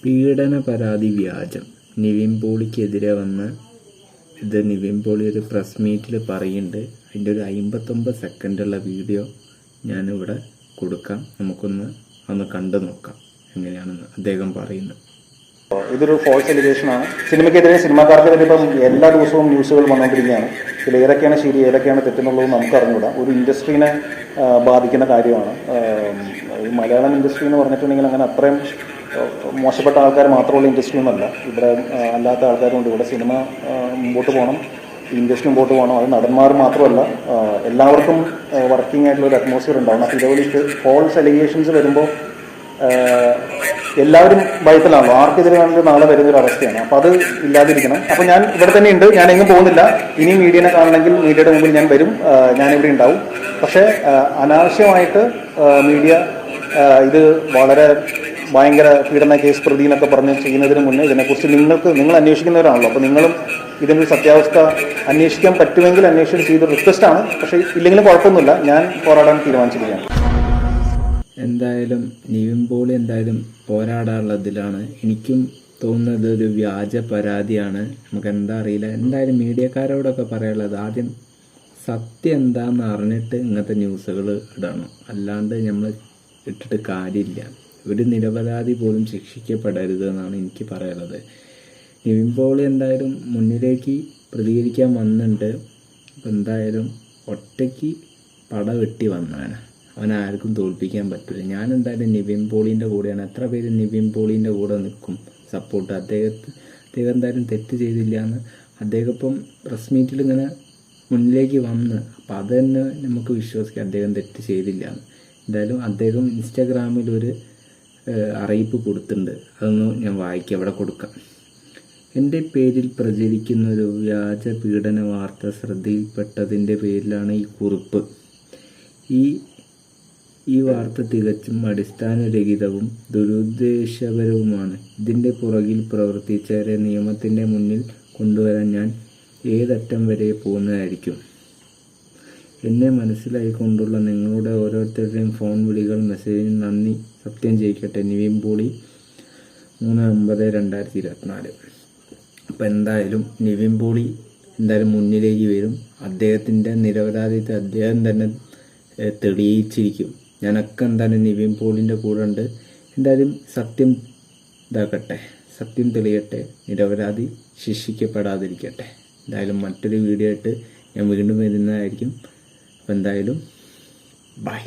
പീഡന പരാതി വ്യാജം. നിവിൻ പോളിക്കെതിരെ വന്ന് ഇത് നിവിൻ പോളി ഒരു പ്രസ് മീറ്റിൽ പറയുന്നുണ്ട്. അതിൻ്റെ ഒരു 59 സെക്കൻഡുള്ള വീഡിയോ ഞാനിവിടെ കൊടുക്കാം. നമുക്കൊന്ന് കണ്ടു നോക്കാം എങ്ങനെയാണെന്ന് അദ്ദേഹം പറയുന്നത്. ഇതൊരു ഫോൾസ് എലിഗേഷനാണ്. സിനിമയ്ക്കെതിരെ സിനിമാക്കാർക്കെതിരെ ഇപ്പം എല്ലാ ദിവസവും ന്യൂസുകൾ വന്നുകൊണ്ടിരിക്കുകയാണ്. ഇതിൽ ഏതൊക്കെയാണ് ശരി ഏതൊക്കെയാണ് തെറ്റെന്നുള്ളത് നമുക്ക് അറിഞ്ഞുകൂടാ. ഒരു ഇൻഡസ്ട്രീനെ ബാധിക്കുന്ന കാര്യമാണ്. ഈ മലയാളം ഇൻഡസ്ട്രി എന്ന് പറഞ്ഞിട്ടുണ്ടെങ്കിൽ അങ്ങനെ അത്രയും മോശപ്പെട്ട ആൾക്കാർ മാത്രമുള്ള ഇൻഡസ്ട്രി ഒന്നല്ല. ഇവിടെ അല്ലാത്ത ആൾക്കാരുണ്ട്. ഇവിടെ സിനിമ മുമ്പോട്ട് പോകണം, ഇൻഡസ്ട്രി മുമ്പോട്ട് പോകണം. അത് നടന്മാർ മാത്രമല്ല, എല്ലാവർക്കും വർക്കിംഗ് ആയിട്ടുള്ള ഒരു അറ്റ്മോസ്ഫിയർ ഉണ്ടാവണം. അപ്പോൾ ഇതേപോലെ ഫോൾസ് എലിഗേഷൻസ് വരുമ്പോൾ എല്ലാവരും ഭയത്തിലാണല്ലോ. ആർക്കെതിരെ വേണമെങ്കിലും നാളെ വരുന്നൊരു അവസ്ഥയാണ്. അപ്പോൾ അത് ഇല്ലാതിരിക്കണം. അപ്പോൾ ഞാൻ ഇവിടെ തന്നെ ഉണ്ട്, ഞാൻ എങ്ങും പോകുന്നില്ല. ഇനിയും മീഡിയനെ കാണണമെങ്കിൽ മീഡിയയുടെ മുമ്പിൽ ഞാൻ വരും, ഞാനിവിടെ ഉണ്ടാവും. പക്ഷേ അനാവശ്യമായിട്ട് മീഡിയ ഇത് വളരെ ഭയങ്കര പീഡന കേസ് പ്രതി എന്നൊക്കെ പറഞ്ഞ് ചെയ്യുന്നതിന് മുന്നേ ഇതിനെക്കുറിച്ച് നിങ്ങൾ അന്വേഷിക്കുന്നവരാണല്ലോ. അപ്പോൾ നിങ്ങളും ഇതിനൊരു സത്യാവസ്ഥ അന്വേഷിക്കാൻ പറ്റുമെങ്കിൽ അന്വേഷണം ചെയ്ത് റിക്വസ്റ്റാണ്. പക്ഷേ ഇല്ലെങ്കിലും കുഴപ്പമൊന്നുമില്ല, ഞാൻ പോരാടാൻ തീരുമാനിച്ചിരിക്കുകയാണ്. എന്തായാലും നിവിൻ പോളി എന്തായാലും പോരാടാനുള്ളതിലാണ്. എനിക്കും തോന്നുന്നത് ഒരു വ്യാജ പരാതിയാണ്. നമുക്ക് എന്താ അറിയില്ല. എന്തായാലും മീഡിയക്കാരോടൊക്കെ പറയാനുള്ളത്, ആദ്യം സത്യം എന്താണെന്ന് അറിഞ്ഞിട്ട് ഇങ്ങനത്തെ ന്യൂസുകൾ ഇടണം. അല്ലാണ്ട് നമ്മൾ ഇട്ടിട്ട് കാര്യമില്ല. ഒരു നിരപരാധി പോലും ശിക്ഷിക്കപ്പെടരുത് എന്നാണ് എനിക്ക് പറയാനുള്ളത്. നിവിൻ പോളി എന്തായാലും മുന്നിലേക്ക് പ്രതികരിക്കാൻ വന്നിട്ടുണ്ട്. അപ്പം എന്തായാലും ഒറ്റയ്ക്ക് പട വെട്ടി വന്നാണ്. അവനാർക്കും തോൽപ്പിക്കാൻ പറ്റില്ല. ഞാൻ എന്തായാലും നിവിൻ പോളിൻ്റെ കൂടെയാണ്. എത്ര പേര് നിവിൻ പോളിൻ്റെ കൂടെ നിൽക്കും സപ്പോർട്ട്. അദ്ദേഹം എന്തായാലും തെറ്റ് ചെയ്തില്ല എന്ന് അദ്ദേഹം ഇപ്പം പ്രസ് മീറ്റിൽ ഇങ്ങനെ മുന്നിലേക്ക് വന്ന്, അപ്പം അത് തന്നെ നമുക്ക് വിശ്വസിക്കാം അദ്ദേഹം തെറ്റ് ചെയ്തില്ല എന്ന്. എന്തായാലും അദ്ദേഹം ഇൻസ്റ്റാഗ്രാമിൽ ഒരു അറിയിപ്പ് കൊടുത്തിട്ടുണ്ട്. അതൊന്ന് ഞാൻ വായിക്കാം, അവിടെ കൊടുക്കാം. എൻ്റെ പേരിൽ പ്രചരിക്കുന്ന ഒരു വ്യാജ പീഡന വാർത്ത ശ്രദ്ധയിൽപ്പെട്ടതിൻ്റെ പേരിലാണ് ഈ കുറിപ്പ്. ഈ വാർത്ത തികച്ചും അടിസ്ഥാനരഹിതവും ദുരുദ്ദേശപരവുമാണ്. ഇതിൻ്റെ പുറകിൽ പ്രവർത്തിച്ചവരെ നിയമത്തിൻ്റെ മുന്നിൽ കൊണ്ടുവരാൻ ഞാൻ ഏതറ്റം വരെ പോകുന്നതായിരിക്കും. എന്നെ മനസ്സിലായിക്കൊണ്ടുള്ള നിങ്ങളുടെ ഓരോരുത്തരുടെയും ഫോൺ വിളികൾ, മെസ്സേജിന് നന്ദി. സത്യം ജയിക്കട്ടെ. നിവിൻ പോളി 3/9/2024. അപ്പം എന്തായാലും നിവിൻ പോളി എന്തായാലും മുന്നിലേക്ക് വരും. അദ്ദേഹത്തിൻ്റെ നിരപരാധിത്വം അദ്ദേഹം തന്നെ തെളിയിച്ചിരിക്കും. ഞാനൊക്കെ എന്തായാലും നിവിൻ പോളിൻ്റെ കൂടെ ഉണ്ട്. എന്തായാലും സത്യം ഇതാക്കട്ടെ, സത്യം തെളിയട്ടെ, നിരപരാധി ശിക്ഷിക്കപ്പെടാതിരിക്കട്ടെ. എന്തായാലും മറ്റൊരു വീഡിയോ ആയിട്ട് ഞാൻ വീണ്ടും വരുന്നതായിരിക്കും. അപ്പം എന്തായാലും ബൈ.